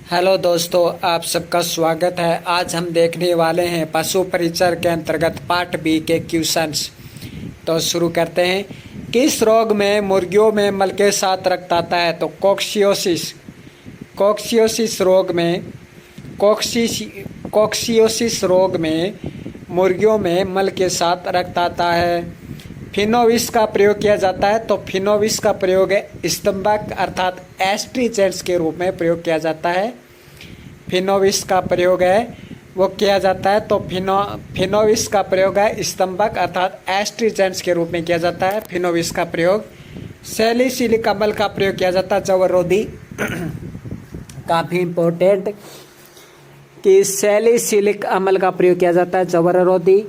Hello दोस्तों, आप सबका स्वागत है। आज हम देखने वाले हैं पशु परिचर के अंतर्गत पार्ट बी के क्वेश्चंस। तो शुरू करते हैं। किस रोग में मुर्गियों में मल के साथ रक्त आता है? तो कॉक्सियोसिस। कॉक्सियोसिस रोग में मुर्गियों में मल के साथ रक्त आता है। फिनोविस का प्रयोग किया जाता है। तो फिनोविस का प्रयोग स्तंभक अर्थात एस्ट्रीजेंट्स के रूप में प्रयोग किया जाता है। फिनोविस का प्रयोग है वो किया जाता है। तो फिनोविस का प्रयोग है स्तंभक अर्थात एस्ट्रीजेंट्स के रूप में किया जाता है। फिनोविस का प्रयोग सैलिसिलिक अम्ल का प्रयोग किया जाता है जवरोधी। काफ़ी इम्पोर्टेंट कि सैलिसिलिक अम्ल का प्रयोग किया जाता है जवरोधी,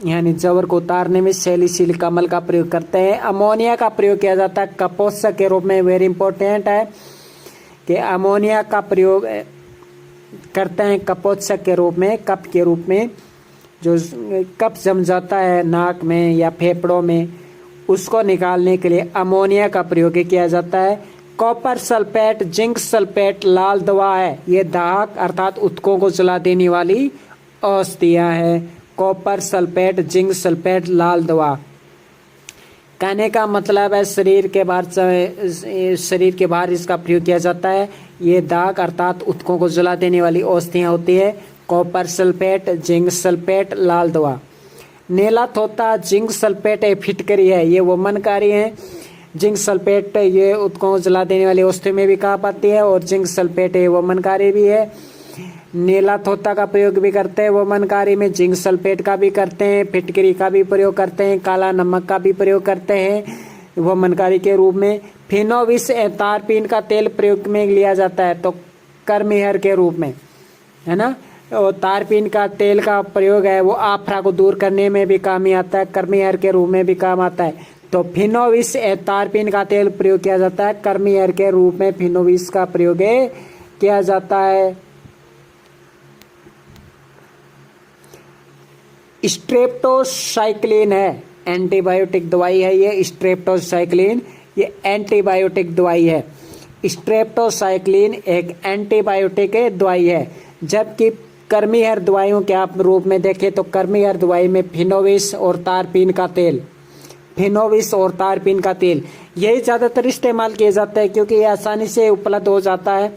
यानी जवर को उतारने में सैलिसिलिक अम्ल का प्रयोग करते हैं। अमोनिया का प्रयोग किया जाता है कपोषक के रूप में। वेरी इंपॉर्टेंट है कि अमोनिया का प्रयोग करते हैं कपोषक के रूप में, कफ के रूप में। जो कफ जम जाता है नाक में या फेफड़ों में, उसको निकालने के लिए अमोनिया का प्रयोग किया जाता है। कॉपर सल्फेट, जिंक सल्फेट लाल दवा है। ये दाहक अर्थात उत्कों को जला देने वाली औषधियाँ हैं। कॉपर सल्फेट, जिंक सल्फेट लाल दवा। कहने का मतलब है शरीर के बाहर इसका प्रयोग किया जाता है। ये दाग अर्थात उत्कों को जला देने वाली औषधियाँ होती है। कॉपर सल्फेट, जिंक सल्फेट लाल दवा। नीला थोता, जिंक सल्फेट एक फिटकरी है, ये वमनकारी है। जिंक सल्फेट ये उत्कों को जला देने वाली औषधि में भी काम आती है और जिंक सल्फेट ये वमनकारी भी है। नीला थोता का प्रयोग भी करते हैं वमनकारी में, जिंक सल्फेट का भी करते हैं, फिटकरी का भी प्रयोग करते हैं, काला नमक का भी प्रयोग करते हैं वमनकारी के रूप में। फिनोविस तारपीन का तेल प्रयोग में लिया जाता है तो कर्मीहर के रूप में, है ना। और तारपीन का तेल का प्रयोग है वो आफरा को दूर करने में भी काम ही आता है, कर्मीहर के रूप में भी काम आता है। तो फिनोविस तारपीन का तेल प्रयोग किया जाता है कर्मीहर के रूप में। फिनोविस का प्रयोग किया जाता है। स्ट्रेप्टोसाइक्लिन है, एंटीबायोटिक दवाई है ये। स्ट्रेप्टोसाइक्लिन ये एंटीबायोटिक दवाई है। स्ट्रेप्टोसाइक्लिन एक एंटीबायोटिक दवाई है। जबकि कर्मीहर दवाइयों के आप रूप में देखें तो कर्मीहर दवाई में फिनोविस और तारपीन का तेल, फिनोविस और तारपीन का तेल यही ज़्यादातर इस्तेमाल किए जाते हैं क्योंकि ये आसानी से उपलब्ध हो जाता है।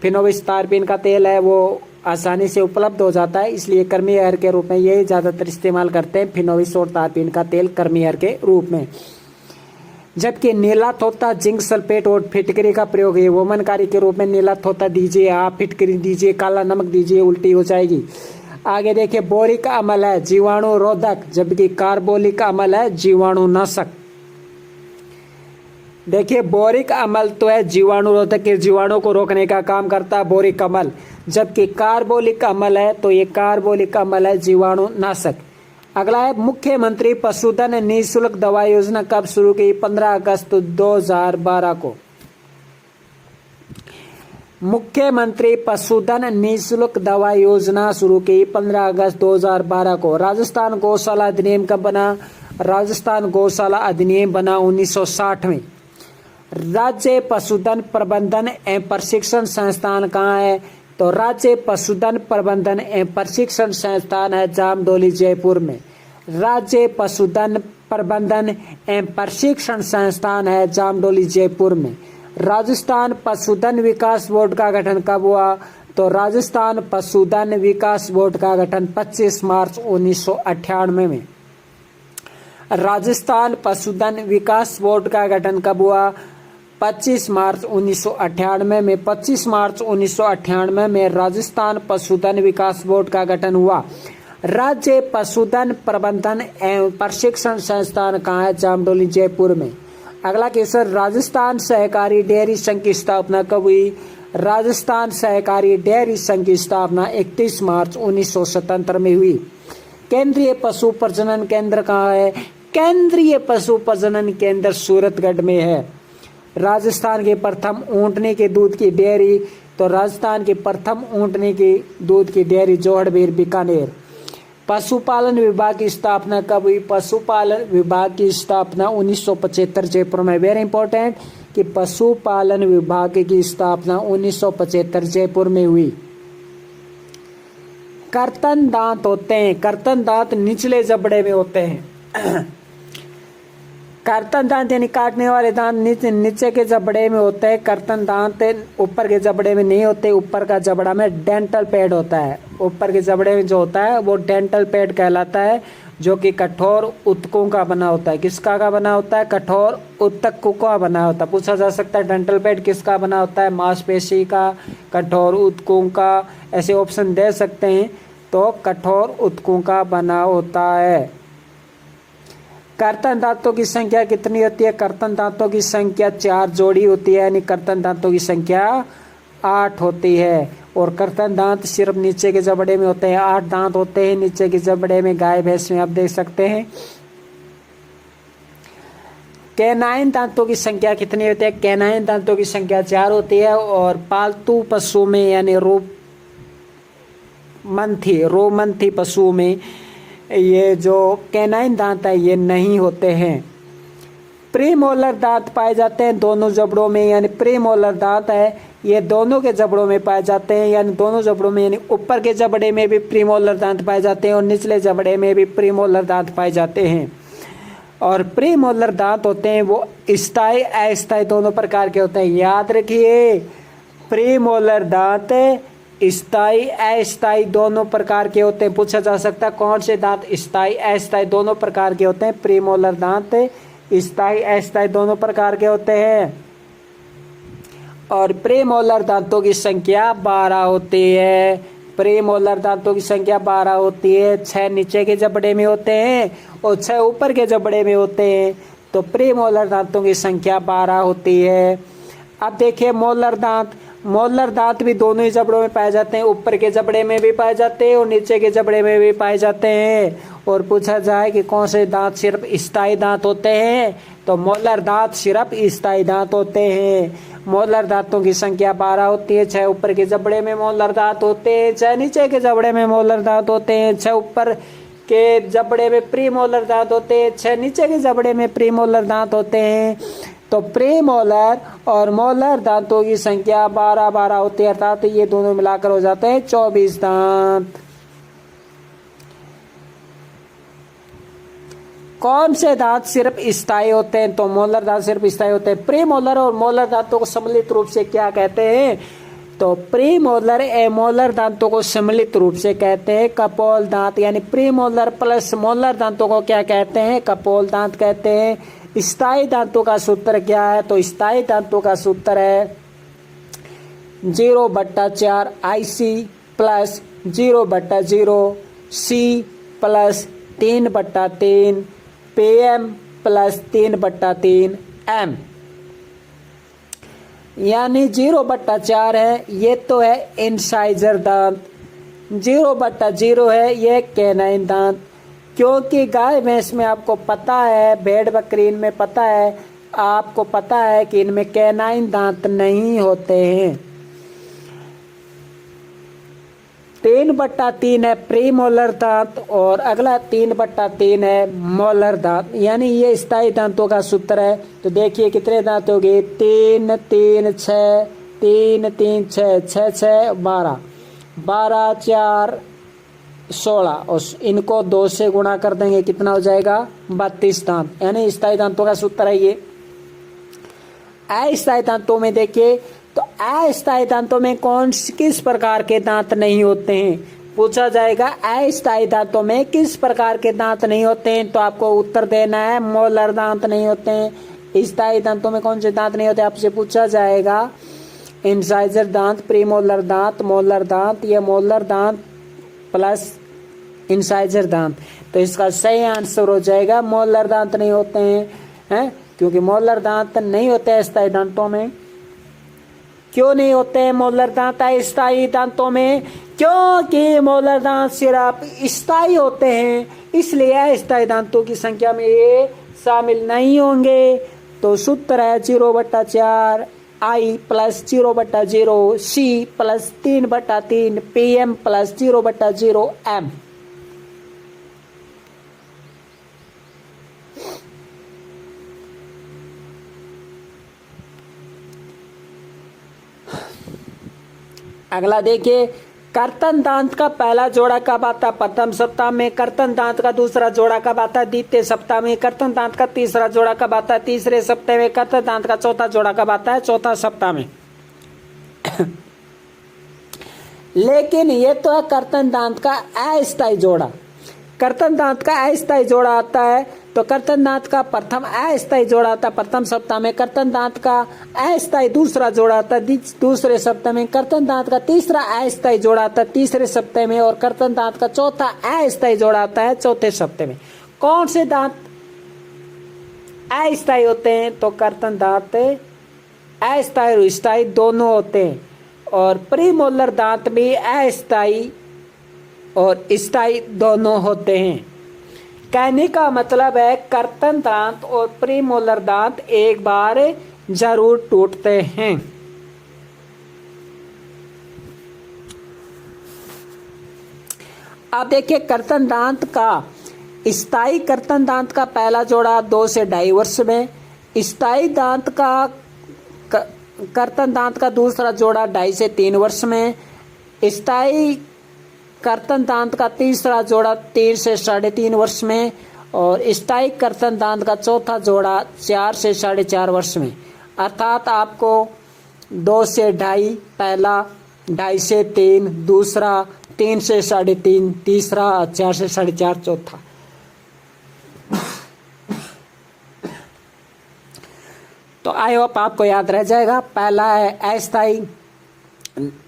फिनोविस तारपीन का तेल है वो आसानी से उपलब्ध हो जाता है, इसलिए कर्मीहर के रूप में यही ज़्यादातर इस्तेमाल करते हैं, फिनोविस और तारपीन का तेल कर्मीहर के रूप में। जबकि नीला थोता, जिंक सल्फेट और फिटकरी का प्रयोग है वमनकारी के रूप में। नीला थोता दीजिए आप, फिटकरी दीजिए, काला नमक दीजिए, उल्टी हो जाएगी। आगे देखिए, बोरिक अम्ल है जीवाणु रोधक, जबकि कार्बोलिक अम्ल है जीवाणु नाशक। देखिए, बोरिक अम्ल तो है जीवाणु रोधक के, जीवाणु को रोकने का काम करता है बोरिक अम्ल। जबकि कार्बोलिक अम्ल है तो ये कार्बोलिक अम्ल है जीवाणु नाशक। अगला है, मुख्यमंत्री पशुधन निःशुल्क दवा योजना कब शुरू की? 15 अगस्त 2012 को। मुख्यमंत्री पशुधन निःशुल्क दवा योजना शुरू की 15 अगस्त 2012 को। राजस्थान गौशाला अधिनियम कब बना? राजस्थान गौशाला अधिनियम बना 1960 में। राज्य पशुधन प्रबंधन एवं प्रशिक्षण संस्थान कहाँ है? तो राज्य पशुधन प्रबंधन एवं प्रशिक्षण संस्थान है जामडोली जयपुर में। राज्य पशुधन प्रबंधन एवं प्रशिक्षण संस्थान है जामडोली जयपुर में। राजस्थान पशुधन विकास बोर्ड का गठन कब हुआ? तो राजस्थान पशुधन विकास बोर्ड का गठन 25 मार्च 1998 में। राजस्थान पशुधन विकास बोर्ड का गठन कब हुआ? 25 मार्च 1998 में। 25 मार्च 1998 में राजस्थान पशुधन विकास बोर्ड का गठन हुआ। राज्य पशुधन प्रबंधन एवं प्रशिक्षण संस्थान कहाँ है? जामडोली जयपुर में। अगला क्वेश्चन, राजस्थान सहकारी डेयरी संघ की स्थापना कब हुई? राजस्थान सहकारी डेयरी संघ की स्थापना 31 मार्च 1977 में हुई। केंद्रीय पशु प्रजनन केंद्र कहाँ है? केंद्रीय पशु प्रजनन केंद्र सूरतगढ़ में है। राजस्थान के प्रथम ऊँटने के दूध की डेयरी, तो राजस्थान के प्रथम ऊँटने के दूध की डेयरी जोहड़बीर बीकानेर। पशुपालन विभाग की स्थापना कब हुई? पशुपालन विभाग की स्थापना 1975 जयपुर में। वेरी इंपॉर्टेंट कि पशुपालन विभाग की स्थापना 1975 जयपुर में हुई। कर्तन दांत होते हैं, कर्तन दांत निचले जबड़े में होते हैं। कर्तन दांत यानी काटने वाले दांत नीचे के जबड़े में होते हैं। कर्तन दांत ऊपर के जबड़े में नहीं होते। ऊपर का जबड़ा में डेंटल पैड होता है। ऊपर के जबड़े में जो होता है वो डेंटल पैड कहलाता है, जो कि कठोर ऊतकों का बना होता है। किसका का बना होता है? कठोर ऊतकों का बना होता है। पूछा जा सकता है डेंटल पैड किसका बना होता है? मांसपेशी का, कठोर ऊतकों का, ऐसे ऑप्शन दे सकते हैं। तो कठोर ऊतकों का बना होता है। कर्तन दांतों की संख्या कितनी होती है? कर्तन दांतों की संख्या 4 जोड़ी होती है, यानी कर्तन दांतों की संख्या 8 होती है। और कर्तन दांत सिर्फ नीचे के जबड़े में होते हैं। 8 दांत होते हैं नीचे के जबड़े में, गाय भैंस में आप देख सकते हैं। कैनाइन दांतों की संख्या कितनी होती है? कैनाइन दांतों की संख्या 4 होती है। और पालतू पशु में यानी रोमंथी पशुओं में ये जो कैनाइन दांत है ये नहीं होते हैं। प्रीमोलर दांत पाए जाते हैं दोनों जबड़ों में, यानी प्रीमोलर दांत है ये दोनों के जबड़ों में पाए जाते हैं, यानी दोनों जबड़ों में, यानी ऊपर के जबड़े में भी प्रीमोलर दांत पाए जाते हैं और निचले जबड़े में भी प्रीमोलर दांत पाए जाते हैं। और प्रीमोलर दांत होते हैं वो स्थायी अस्थायी दोनों प्रकार के होते हैं। याद रखिए, प्रीमोलर दांत स्थायी अस्थायी दोनों प्रकार के होते हैं। पूछा जा सकता है कौन से दांत स्थायी अस्थायी दोनों प्रकार के होते हैं? प्रीमोलर दांत स्थायी अस्थायी दोनों प्रकार के होते हैं। और प्रीमोलर दांतों की संख्या 12 होती है। प्रीमोलर दांतों की संख्या 12 होती है। 6 नीचे के जबड़े में होते हैं और 6 ऊपर के जबड़े में होते हैं। तो प्रीमोलर दांतों की संख्या 12 होती है। अब देखिए मोलर दांत भी दोनों ही जबड़ों में पाए जाते हैं। ऊपर के जबड़े में भी पाए जाते हैं और नीचे के जबड़े में भी पाए जाते हैं। और पूछा जाए कि कौन से दांत सिर्फ स्थायी दांत होते हैं, तो मोलर दांत सिर्फ स्थायी दांत होते हैं। मोलर दांतों की संख्या 12 होती है। 6 ऊपर के जबड़े में मोलर दांत होते हैं, 6 नीचे के जबड़े में मोलर दांत होते हैं। 6 ऊपर के जबड़े में प्रीमोलर दांत होते हैं, 6 नीचे के जबड़े में प्रीमोलर दांत होते हैं। तो प्रीमोलर और मोलर दांतों की संख्या 12 होती है, अर्थात ये दोनों मिलाकर हो जाते हैं 24 दांत। कौन से दांत सिर्फ स्थायी होते हैं? तो मोलर दांत सिर्फ स्थायी होते हैं। प्रीमोलर और मोलर दांतों को सम्मिलित रूप से क्या कहते हैं? तो प्रीमोलर एमोलर दांतों को सम्मिलित रूप से कहते हैं कपोल दांत, यानी प्रीमोलर प्लस मोलर दांतों को क्या कहते हैं? कपोल दांत कहते हैं। स्थायी दांतों का सूत्र क्या है? तो स्थायी दांतों का सूत्र है 0/4 IC plus 0/0 C plus 3/3 PM plus 3/3 M, यानी 0/4 है ये तो है इंसाइजर दांत, 0/0 है ये कैनाइन दांत। क्योंकि गाय भैंस में आपको पता है, भेड़ बकरीन में पता है, आपको पता है कि इनमें कैनाइन दांत नहीं होते हैं। 3/3 है प्रीमोलर दांत और अगला 3/3 है मोलर दांत, यानी ये स्थायी दांतों का सूत्र है। तो देखिए कितने दांत हो गए? 3 3 6 3 3 6 6 6 12 12 4 16 और इनको 2 से गुणा कर देंगे कितना हो जाएगा? 32 दांत, यानी स्थायी दांतों का सूत्र है ये। अस्थायी दांतों में देखिए, तो अस्थायी दांतों में किस प्रकार के दांत नहीं होते हैं? पूछा जाएगा अस्थायी दांतों में किस प्रकार के दांत नहीं होते हैं, तो आपको उत्तर देना है मोलर दांत नहीं होते हैं। स्थायी दांतों में कौन से दांत नहीं होते आपसे पूछा जाएगा? इंसाइजर दांत, प्रीमोलर दांत, मोलर दांत, या मोलर दांत प्लस इंसाइजर दांत। तो इसका सही आंसर हो जाएगा मोलर दांत नहीं होते हैं, क्योंकि मोलर दांत नहीं होते अस्थायी दांतों में। क्यों नहीं होते हैं मोलर दांत अस्थायी दांतों में? क्योंकि मोलर दांत सिर्फ स्थायी होते हैं, इसलिए अस्थायी दांतों की संख्या में ये शामिल नहीं होंगे। तो सूत्र है 0/4 I plus 0/0 C plus 3/3 PM plus 0/0 M। अगला देखिए, कर्तन दांत का पहला जोड़ा कब आता है? प्रथम सप्ताह में। कर्तन दांत का दूसरा जोड़ा कब आता है? द्वितीय सप्ताह में। कर्तन दांत का तीसरा जोड़ा कब आता है? तीसरे सप्ताह में। कर्तन दांत का चौथा जोड़ा कब आता है? चौथा सप्ताह में। लेकिन ये तो है कर्तन दांत का अस्थायी जोड़ा। कर्तन दांत का अस्थायी जोड़ा आता है तो कर्तन दांत का प्रथम अस्थायी जोड़ा आता है प्रथम सप्ताह में। कर्तन दांत का अस्थायी दूसरा जोड़ा आता है दूसरे सप्ताह में। कर्तन दांत का तीसरा अस्थायी जोड़ा आता है तीसरे सप्ताह में। और कर्तन दांत का चौथा अस्थायी जोड़ा आता है चौथे सप्ताह में। कौन से दांत अस्थायी होते हैं? तो कर्तन दांत अस्थायी और स्थायी दोनों होते हैं। और प्रीमोलर दांत भी अस्थायी और स्थायी दोनों होते हैं। कहने का मतलब है कर्तन दांत और प्रीमोलर दांत एक बार जरूर टूटते हैं। अब देखिए, कर्तन दांत का स्थायी कर्तन दांत का पहला जोड़ा 2 से 2.5 वर्ष में। स्थायी दांत का कर्तन दांत का दूसरा जोड़ा 2.5 से 3 वर्ष में। स्थायी कर्तन दांत का तीसरा जोड़ा 3 से 3.5 वर्ष में। और स्थायी कर्तन दांत का चौथा जोड़ा 4 से 4.5 वर्ष में। अर्थात आपको 2 से 2.5 पहला, 2.5 से 3 दूसरा, 3 से 3.5 तीसरा, 4 से 4.5 चौथा। तो आई होप आपको याद रह जाएगा। पहला है अस्थायी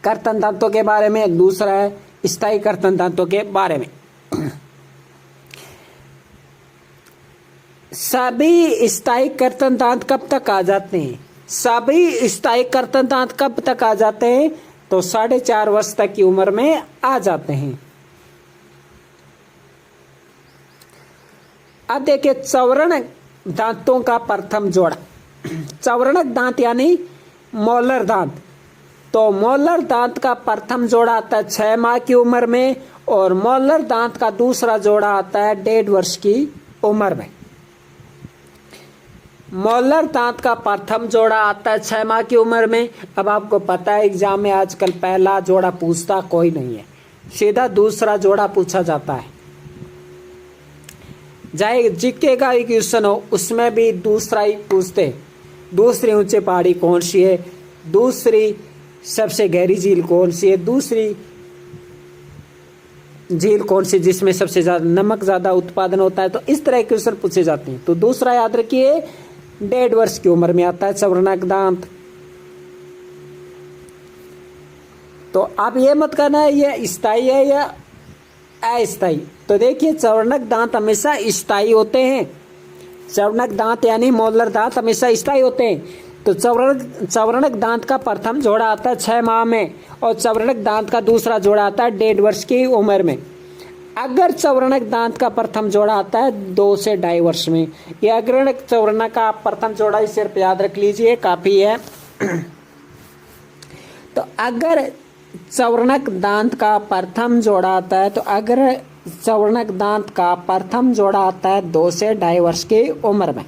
कर्तन दांतों के बारे में, दूसरा है स्थायी कर्तन दांतों के बारे में। सभी स्थायी कर्तन दांत कब तक आ जाते हैं? सभी स्थायी कर्तन दांत कब तक आ जाते हैं? तो 4.5 वर्ष तक की उम्र में आ जाते हैं। अब देखिए, चौवर्णक दांतों का प्रथम जोड़ा। चौवर्णक दांत यानी मोलर दांत। तो मोलर दांत का प्रथम जोड़ा आता है 6 माह की उम्र में। और मोलर दांत का दूसरा जोड़ा आता है 1.5 वर्ष की उम्र में। मोलर दांत का प्रथम जोड़ा आता है 6 माह की उम्र में। अब आपको पता है एग्जाम में आजकल पहला जोड़ा पूछता कोई नहीं है, सीधा दूसरा जोड़ा पूछा जाता है। चाहे जीके का ही क्वेश्चन हो उसमें भी दूसरा ही पूछते। दूसरी ऊंची पहाड़ी कौन सी है? दूसरी सबसे गहरी झील कौन सी है? दूसरी झील कौन सी जिसमें सबसे ज्यादा नमक ज्यादा उत्पादन होता है? तो इस तरह के क्वेश्चन पूछे जाते हैं। तो दूसरा याद रखिए 1.5 वर्ष की उम्र में आता है चौवर्णक दांत। तो आप ये मत कहना है ये स्थायी है या अस्थायी। तो देखिए, चौवर्णक दांत हमेशा स्थायी होते हैं। चौवर्णक दांत यानी मोलर दांत हमेशा स्थायी होते हैं। तो चौवर्णक दांत का प्रथम जोड़ा आता है 6 माह में। और चौवर्णक दांत का दूसरा जोड़ा आता है 1.5 वर्ष की उम्र में। अगर चौवर्णक दांत का प्रथम जोड़ा आता है 2 से 2.5 वर्ष में। यह अग्रणक चौवर्णक का प्रथम जोड़ा ही सिर्फ याद रख लीजिए, काफी है। तो अगर चौवर्णक दांत का प्रथम जोड़ा आता है, तो अगर चौवर्णक दांत का प्रथम जोड़ा आता है 2 से 2.5 वर्ष की उम्र में।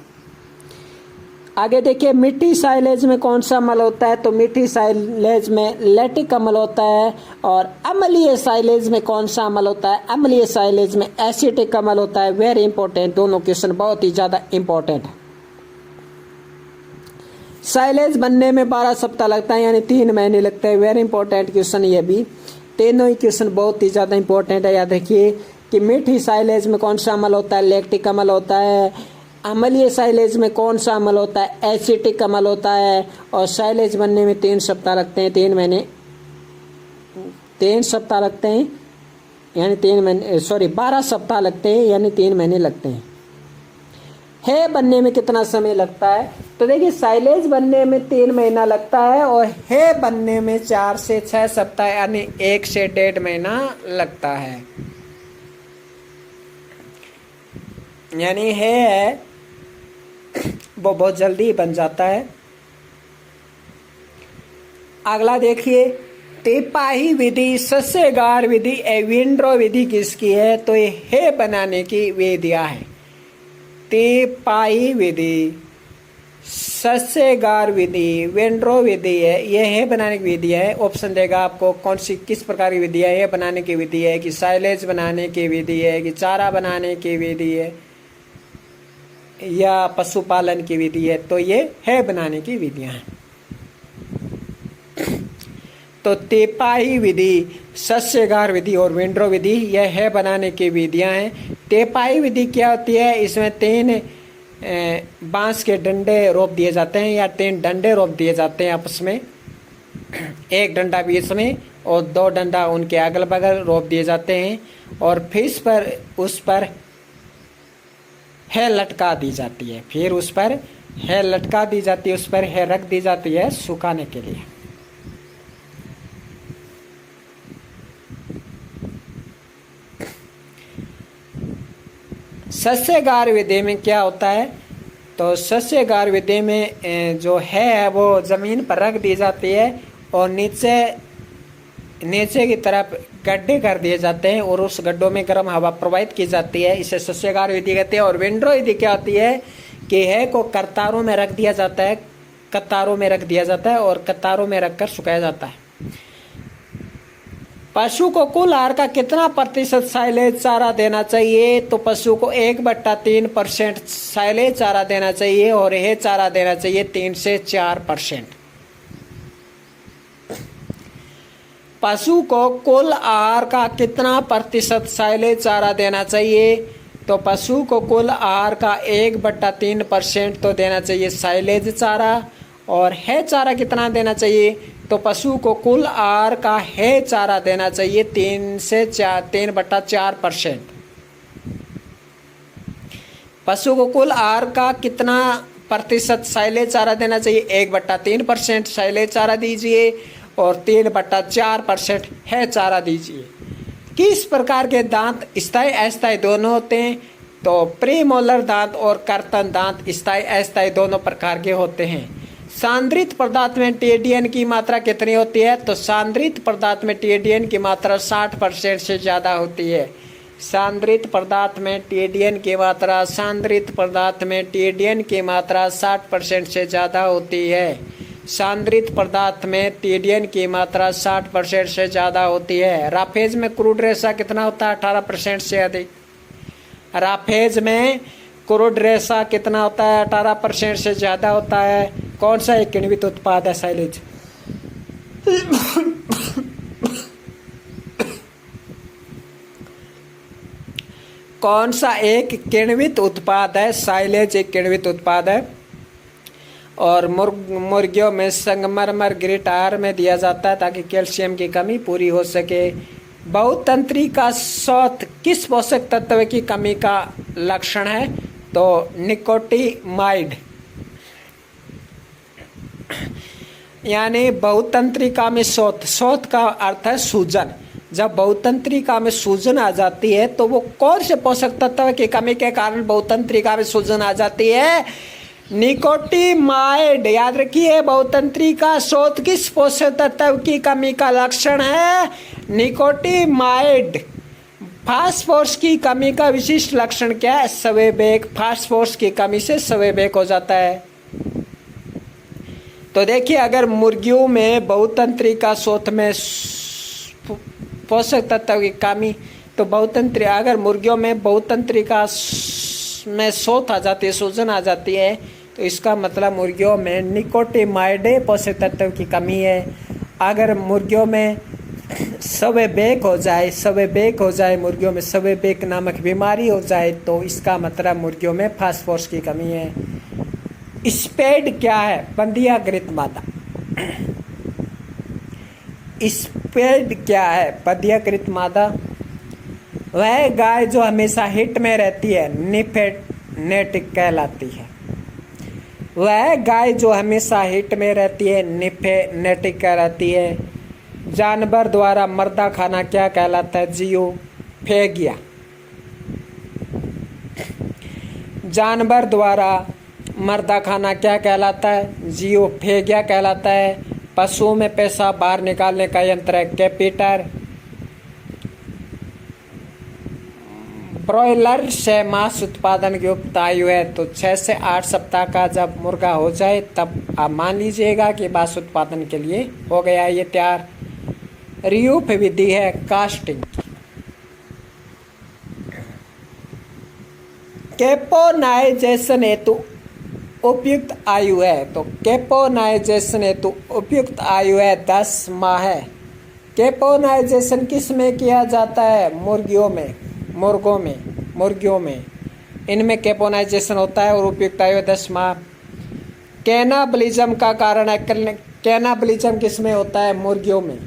आगे देखिए, मीठी साइलेज में कौन सा अम्ल होता है? तो मीठी साइलेज में लैक्टिक अम्ल होता है। और अम्लीय साइलेज में कौन सा अम्ल होता है? अम्लीय साइलेज में एसिटिक अम्ल होता है। वेरी इंपॉर्टेंट, दोनों क्वेश्चन बहुत ही ज्यादा इंपॉर्टेंट है। साइलेज बनने में 12 सप्ताह लगता है, यानी 3 महीने लगते हैं। वेरी इंपॉर्टेंट क्वेश्चन ये भी। तीनों ही क्वेश्चन बहुत ही ज्यादा इंपॉर्टेंट है। याद रखिए कि मीठी साइलेज में कौन सा अम्ल होता है? लैक्टिक अम्ल होता है। अम्लीय साइलेज में कौन सा अम्ल होता है? एसिटिक अम्ल होता है। और साइलेज बनने में 3 सप्ताह लगते हैं, 3 सप्ताह लगते हैं, यानी 12 सप्ताह लगते हैं, यानी 3 महीने लगते हैं। है बनने में कितना समय लगता है? तो देखिए, साइलेज बनने में 3 महीना लगता है और है बनने में 4 से 6 सप्ताह, यानी 1 से 1.5 महीना लगता है। यानी है वो बहुत जल्दी बन जाता है। अगला देखिए, तिपाही विधि, सस्यगार विधि, एविंड्रो विधि किसकी है? तो ये है बनाने की विधियां है। तिपाही विधि, सस्यगार विधि, वेंड्रो विधि है, ये है बनाने की विधि है। ऑप्शन देगा आपको कौन सी किस प्रकार की विधि है, ये बनाने की विधि है कि साइलेज बनाने की विधि है कि चारा बनाने की विधि है या पशुपालन की विधि है। तो ये है बनाने की विधियां हैं। तो तेपाई विधि, सस्यगार विधि और विंड्रो विधि यह है बनाने की विधियां हैं। तेपाई विधि क्या होती है, इसमें 3 बांस के डंडे रोप दिए जाते हैं या 3 डंडे रोप दिए जाते हैं आपस में, एक डंडा बीच में और 2 डंडा उनके अगल बगल रोप दिए जाते हैं और फिर उस पर है लटका दी जाती है, फिर उस पर है लटका दी जाती है, उस पर है रख दी जाती है सुखाने के लिए। सस्यगार विधि में क्या होता है, तो सस्यगार विधि में जो है वो जमीन पर रख दी जाती है और नीचे की तरफ गड्ढे कर दिए जाते हैं और उस गड्ढों में गर्म हवा प्रवाहित की जाती है, इसे सस्यगार विधि कहते हैं। और विंड्रो विधि क्या होती है कि है को कतारों में रख दिया जाता है, कतारों में रख दिया जाता है और कतारों में रखकर सुखाया जाता है। पशु को कुल आहार का कितना प्रतिशत साइलेज चारा देना चाहिए, तो पशु को 1/3% साइलेज चारा देना चाहिए और यह चारा देना चाहिए 3 से 4%। पशु को कुल आहार का कितना प्रतिशत साइलेज चारा देना चाहिए, तो पशु को कुल आहार का 1/3% तो देना चाहिए साइलेज चारा और है चारा कितना देना चाहिए, तो पशु को कुल आहार का है चारा देना चाहिए 3/4%। पशु को कुल आहार का कितना प्रतिशत साइलेज चारा देना चाहिए, 1/3% साइलेज चारा दीजिए और 3/4% है चारा दीजिए। किस प्रकार के दांत स्थायी अस्थायी दोनों होते हैं, तो प्रीमोलर दांत और कर्तन दांत स्थायी अस्थायी दोनों प्रकार के होते हैं। सांद्रित पदार्थ में टीडीएन की मात्रा कितनी होती है, तो सांद्रित पदार्थ में टीडीएन की मात्रा 60% से ज़्यादा होती है। सांद्रित पदार्थ में टीडीएन की मात्रा, सांद्रित पदार्थ में टीडीएन की मात्रा 60% से ज़्यादा होती है। सांद्रित पदार्थ में टीडीएन की मात्रा 60% से ज़्यादा होती है। राफेज में क्रूड रेशा कितना होता है, 18% से अधिक। राफेज में क्रूड रेशा कितना होता है, 18% से ज़्यादा होता है। कौन सा एक किण्वित उत्पाद है साइलेज? कौन सा एक किण्वित उत्पाद है? साइलेज एक किण्वित उत्पाद है और मुर्गियों में संगमरमर ग्रिट आहार में दिया जाता है ताकि कैल्शियम की कमी पूरी हो सके। बहुतंत्री का शोथ किस पोषक तत्व की कमी का लक्षण है, तो निकोटिमाइड। यानी बहुतंत्रिका में शोथ का अर्थ है सूजन। जब बहुतंत्रिका में सूजन आ जाती है तो वो कौन से पोषक तत्व की कमी के कारण बहुतंत्रिका में सूजन आ जाती है, निकोटिमाइड। याद रखिए, बहुतंत्रिका शोथ किस पोषक तत्व की कमी का लक्षण है, निकोटिमाइड। फास्फोरस की कमी का विशिष्ट लक्षण क्या है, स्वेबेक। फास्फोरस की कमी से स्वेबेक हो जाता है। तो देखिए, अगर मुर्गियों में बहुतंत्रिका शोथ में पोषक तत्व की कमी, तो अगर मुर्गियों में बहुतंत्रिका में शोथ आ जाती है, सूजन आ जाती है, तो इसका मतलब मुर्गियों में निकोटिमाइड पोषक तत्व की कमी है। अगर मुर्गियों में स्वेबेक हो जाए मुर्गियों में स्वेबेक नामक बीमारी हो जाए, तो इसका मतलब मुर्गियों में फास्फोरस की कमी है। स्पेड क्या है, बंधियाकृत मादा। स्पेड क्या है, बंधियाकृत मादा। वह गाय जो हमेशा हिट में रहती है, निफेनेटिक कहलाती है। वह गाय जो हमेशा हिट में रहती है, निफेनेटिक कहलाती है। जानवर द्वारा मर्दा खाना क्या कहलाता है, जियोफेगिया। जानवर द्वारा मर्दा खाना क्या कहलाता है, जियोफेगिया कहलाता है। पशुओं में पेशाब बाहर निकालने का यंत्र है कैपिटर। ब्रॉयलर 6 मास उत्पादन की युक्त आयु है, तो 6 से 8 सप्ताह का जब मुर्गा हो जाए तब आप मान लीजिएगा कि मांस उत्पादन के लिए हो गया ये तैयार। रियूप विधि है कास्टिंग। कैपोनाइजेशन हेतु उपयुक्त आयु है, तो कैपोनाइजेशन हेतु उपयुक्त आयु है 10 माह है। कैपोनाइजेशन किस में किया जाता है? मुर्गियों में, मुर्गियों में इनमें कैपोनाइजेशन होता है और उपयुक्त आयु 10 माह। कैनाबलिज्म का कारण है, कैनाबलिज्म किस में होता है? मुर्गियों में।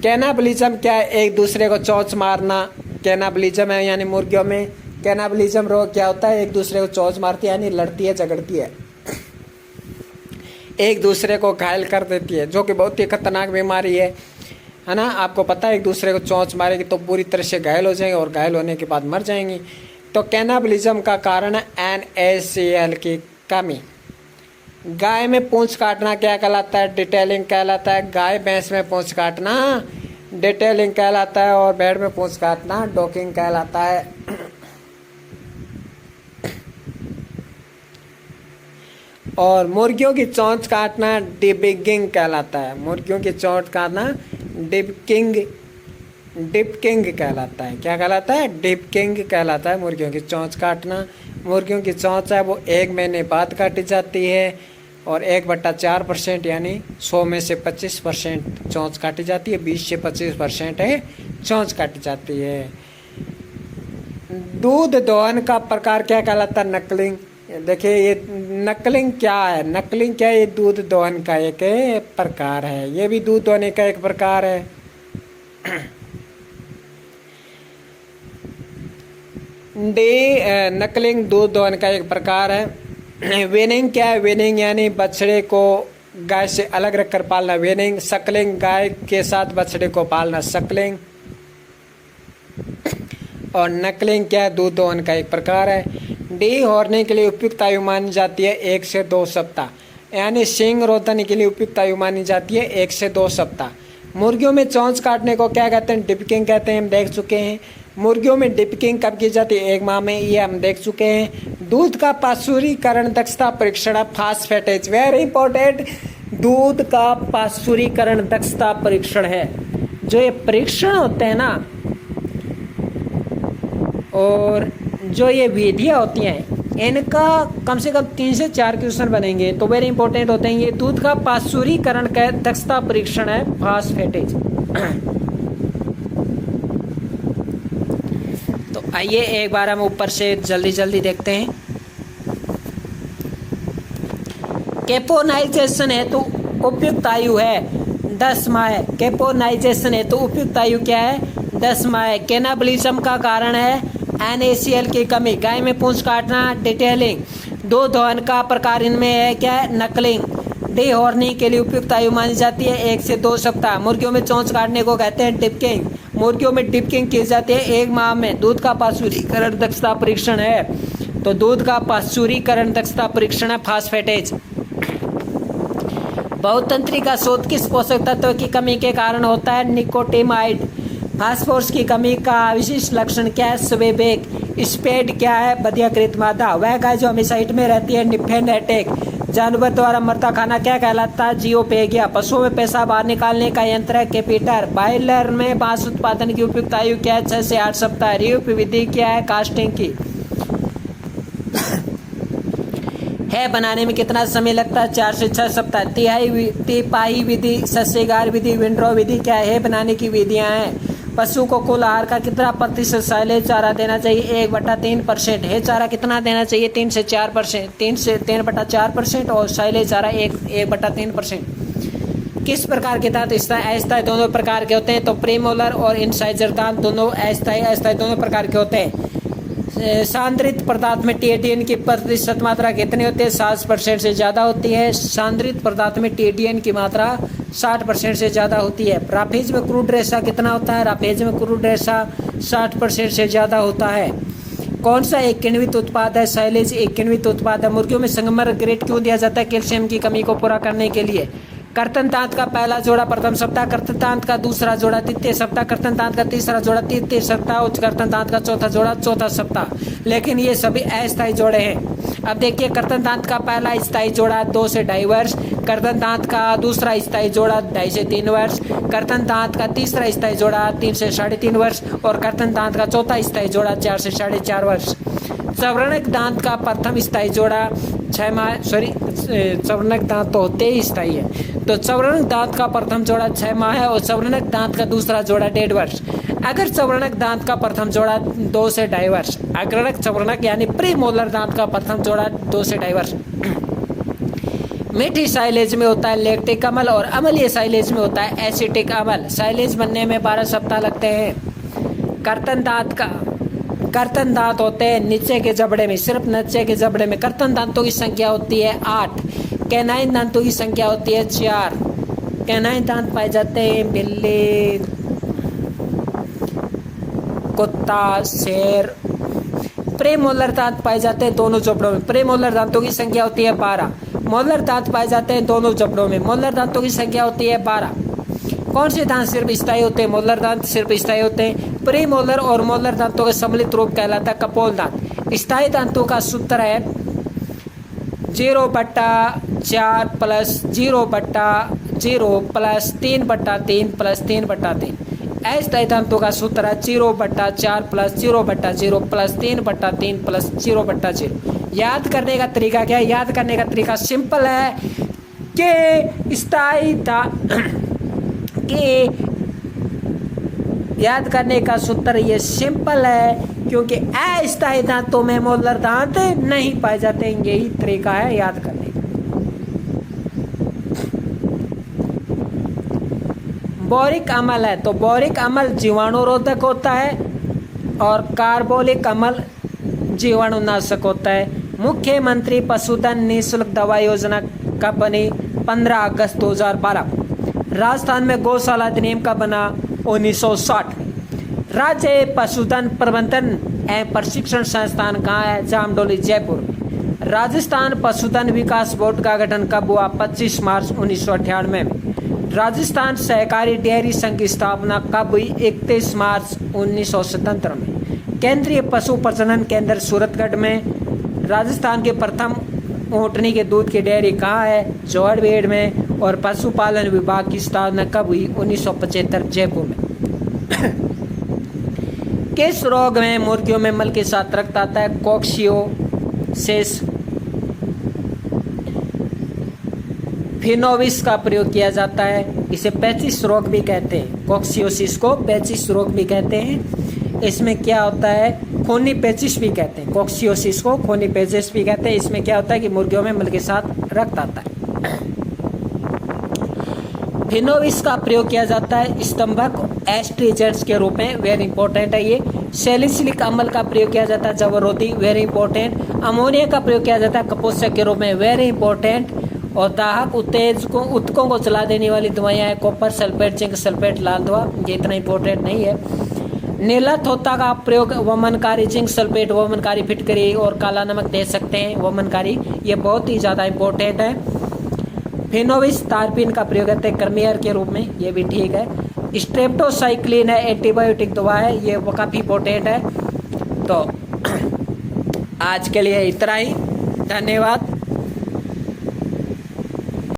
कैनाबलिज्म क्या है? एक दूसरे को चोंच मारना कैनाबलिज्म है, यानी मुर्गियों में कैनाबलिज्म रोग क्या होता है? एक दूसरे को चोंच मारती है, यानी लड़ती है, झगड़ती है, एक दूसरे को घायल कर देती है, जो कि बहुत ही खतरनाक बीमारी है ना। आपको पता है एक दूसरे को चोंच मारेगी तो पूरी तरह से घायल हो जाएंगे और घायल होने के बाद मर जाएंगी। तो कैनाबलिज्म का कारण है NaCl की कमी। गाय में पूंछ काटना क्या कहलाता है? डिटेलिंग कहलाता है। गाय भैंस में पूंछ काटना डिटेलिंग कहलाता है और भेड़ में पूंछ काटना डॉकिंग कहलाता है। और मुर्गियों की चोंच काटना डिबिगिंग कहलाता है। मुर्गियों की चोंच काटना डिबकिंग कहलाता है। क्या कहलाता है? डिबकिंग कहलाता है मुर्गियों की चोंच काटना। मुर्गियों की चोंच है वो 1 महीने बाद काटी जाती है और 1/4% यानी 100 में से 25% चोंच काटी जाती है, 20 से 25% है चोंच काटी जाती है। दूध दोहन का प्रकार क्या कहलाता है? नकलिंग। देखिए ये नकलिंग क्या है? नकलिंग क्या है? ये दूध दोहन का एक प्रकार है, ये भी दूध दोहने का एक प्रकार है। नकलिंग दूध दोहन का एक प्रकार है। वेनिंग क्या है? वेनिंग यानी बछड़े को गाय से अलग रखकर पालना, वेनिंग। सकलिंग गाय के साथ बछड़े को पालना, सकलिंग। और नकलिंग क्या है? दूध दोहन का एक प्रकार है। डी हॉर्निंग के लिए उपयुक्त आयु मानी जाती है 1 से 2 सप्ताह, यानी सींग रोदन के लिए उपयुक्त आयु मानी जाती है 1 से 2 सप्ताह। मुर्गियों में चोंच काटने को क्या कहते हैं? डिपिकिंग कहते हैं, हम देख चुके हैं। मुर्गियों में डिपिकिंग कब की जाती है? 1 माह में, ये हम देख चुके हैं। दूध का पाश्चुरीकरण दक्षता परीक्षण फास्फेटेज, वेरी इंपॉर्टेंट। दूध का पाश्चुरीकरण दक्षता परीक्षण है। जो ये परीक्षण होते हैं ना, और जो ये विधियाँ होती हैं, इनका कम से कम 3 से 4 क्वेश्चन बनेंगे, तो वेरी इंपॉर्टेंट होते हैं। ये दूध का पाश्चुरीकरण का दक्षता परीक्षण है फास्फेटेज। तो आइए एक बार हम ऊपर से जल्दी देखते हैं। कैपोनाइजेशन हेतु उपयुक्त आयु है 10 माह है। कैपोनाइजेशन हेतु उपयुक्त आयु क्या है? 10 माह है। कैनाबलिज्म का कारण है NaCl की कमी। गाय में पूंछ काटना डिटेलिंग। दूध दोहन का प्रकार इनमें है क्या है? नकलिंग। डी हॉर्निंग के लिए उपयुक्त आयु मानी जाती है 1 से 2 सप्ताह। मुर्गियों में चोंच काटने को कहते हैं डिपकिंग। मुर्गियों में डिपकिंग की जाती है 1 माह में। दूध का पाश्चुरीकरण दक्षता परीक्षण है, तो दूध का पाश्चुरीकरण दक्षता परीक्षण है फास्फेटेज। बहुतंत्री का शोध किस पोषक तत्व की कमी के कारण होता है? निकोटिमाइड। फास्फोरस की कमी का विशिष्ट लक्षण क्या है? स्वेबेक। स्पेड क्या है? बधियाकृत मादा। वह गाय जो हमेशा हिट में रहती है निम्फेनेटिक। जानवर द्वारा मरता खाना क्या कहलाता है? जियोपेगिया। पशुओं में पेशाब बाहर निकालने का यंत्र है कैपीटर। बॉयलर में मांस उत्पादन की उपयुक्त आयु क्या है? 6 से 8 सप्ताह। रियूप विधि क्या है? कास्टिंग की है। बनाने में कितना समय लगता है? 4 से 6 सप्ताह। तिपाही विधि, सस्यगार विधि, विंड्रो विधि क्या है? बनाने की विधियां हैं। पशु को कुल आहार का कितना प्रतिशत साइलेज चारा देना चाहिए? 1/3%। है चारा कितना देना चाहिए? 3 से 4%, 3/4%। और साइलेज चारा 1/3%। किस प्रकार के दांत स्थायी अस्थायी दोनों प्रकार के होते हैं? तो प्रीमोलर और इंसाइजर दांत दोनों अस्थायी दोनों प्रकार के होते हैं। सांद्रित पदार्थ में टीएडीएन की प्रतिशत मात्रा कितनी होती है? 60% से ज़्यादा होती है। सांद्रित पदार्थ में टीएडीएन की मात्रा 60% से ज़्यादा होती है। राफेज में क्रूड रेशा कितना होता है? राफेज में क्रूड रेशा 60% से ज़्यादा होता है। कौन सा एक किण्वित उत्पाद है? साइलेज एक किण्वित उत्पाद है। मुर्गियों में संगमर ग्रेड क्यों दिया जाता है? कैल्शियम की कमी को पूरा करने के लिए। कर्तन दांत का पहला जोड़ा प्रथम सप्ताह, कर्तन दांत का दूसरा जोड़ा तृतीय सप्ताह, कर्तन दांत का तीसरा जोड़ा तृतीय सप्ताह, उच्च कर्तन दांत का चौथा जोड़ा चौथा सप्ताह। लेकिन ये सभी अस्थायी जोड़े हैं। अब देखिए, कर्तन दांत का पहला स्थायी जोड़ा 2 से 2.5 वर्ष, कर्तन दांत का दूसरा स्थायी जोड़ा 2.5 से 3 वर्ष, कर्तन दांत का तीसरा स्थायी जोड़ा 3 से 3.5 वर्ष और कर्तन दांत का चौथा स्थायी जोड़ा 4 से 4.5 वर्ष। सवर्णक दांत का प्रथम स्थायी जोड़ा 6 माह, सवर्णक दांत तो होते ही स्थायी है, तो सवर्णक दांत का प्रथम जोड़ा 6 माह है और सवर्णक दांत का दूसरा जोड़ा 1.5 वर्ष। अगर सवर्णक दांत का प्रथम जोड़ा 2 से 2.5 वर्ष, अग्रणक सवर्णक यानी प्री मोलर दांत का प्रथम जोड़ा 2 से 2.5 वर्ष। मीठी साइलेज में होता है लैक्टिक अम्ल और अम्लीय साइलेज में होता है एसिटिक अम्ल। साइलेज बनने में 12 सप्ताह लगते हैं। कर्तन दांत होते हैं नीचे के जबड़े में, सिर्फ नीचे के जबड़े में। कर्तन दांतों की संख्या होती है 8। कैनाइन दांतों की संख्या होती है 4। कैनाइन दांत पाए जाते हैं बिल्ली, कुत्ता, शेर। प्रेमोलर दांत पाए जाते हैं दोनों जबड़ों में। प्रेमोलर दांतों की संख्या होती है 12। मोलर दांत पाए जाते हैं दोनों जबड़ों में। मोलर दांतों की संख्या होती है 12। कौन से दांत सिर्फ स्थायी होते हैं? मोलर दांत सिर्फ स्थायी होते हैं। प्रीमोलर और मोलर दांतों का सम्मिलित रूप कहलाता है कपोल दांत। स्थायी दांतों का सूत्र है 0/4 + 0/0 + 3/3 + 3/3। अस्थायी दांतों का सूत्र है 0/4 + 0/0 + 3/3 + 0/0। याद करने का तरीका क्या है? याद करने का तरीका सिंपल है कि याद करने का सूत्र ये सिंपल है, क्योंकि अस्थायी दांतों में मोलर दांत नहीं पाए जाते। यही तरीका है याद करने का। बोरिक अम्ल है, तो बोरिक अम्ल जीवाणुरोधक होता है और कार्बोलिक अम्ल जीवाणुनाशक होता है। मुख्यमंत्री पशुधन निःशुल्क दवा योजना कब बनी? 15 अगस्त 2012। राजस्थान में गौशाला अधिनियम कब बना? 1960 में। राज्य पशुधन प्रबंधन एवं प्रशिक्षण संस्थान कहाँ है? जामडोली, जयपुर में। राजस्थान पशुधन विकास बोर्ड का गठन कब हुआ? 25 मार्च 1998 में। राजस्थान सहकारी डेयरी संघ की स्थापना कब हुई? 31 मार्च 1977 में। केंद्रीय पशु प्रजनन केंद्र सूरतगढ़ में। राजस्थान के प्रथम ऊँटनी के दूध की डेयरी कहाँ है? जोहड़बेड़ में। और पशुपालन विभाग की स्थापना कब हुई? 1975, जयपुर में। किस रोग में मुर्गियों में मल के साथ रक्त आता है? कॉक्सियोसिस। फिनोविस का प्रयोग किया जाता है। इसे पेचिश रोग भी कहते हैं। कॉक्सियोसिस को पेचिश रोग भी कहते हैं। इसमें क्या होता है? खूनी पेचिश भी कहते हैं। कॉक्सियोसिस को खूनी पेचिश भी कहते हैं। इसमें क्या होता है कि मुर्गियों में मल के साथ रक्त आता है। फिनोविस का प्रयोग किया जाता है स्तंभक एस्ट्रीजेंट्स के रूप में। वेरी इंपॉर्टेंट है ये। सैलिसिलिक अम्ल का प्रयोग किया जाता है जबरोधी। Very important. अमोनिया का प्रयोग किया जाता है कपोषक के रूप में। Very important. और दाहक उत्तकों को जला देने वाली दवाइयाँ हैं कॉपर सल्फेट, जिंक सल्फेट, लाल दवा। ये इतना इंपॉर्टेंट नहीं है। नीला थोथा का प्रयोग वमनकारी, जिंक सल्फेट, वमनकारी फिटकरी और काला नमक दे सकते हैं। वमनकारी ये बहुत ही ज़्यादा इंपॉर्टेंट है। फिनोविस तारपीन का प्रयोग करते हैं कर्मियर के रूप में। ये भी ठीक है। स्ट्रेप्टोसाइक्लिन है, एंटीबायोटिक दवा है। ये वो काफ़ी इंपॉर्टेंट है। तो आज के लिए इतना ही। धन्यवाद।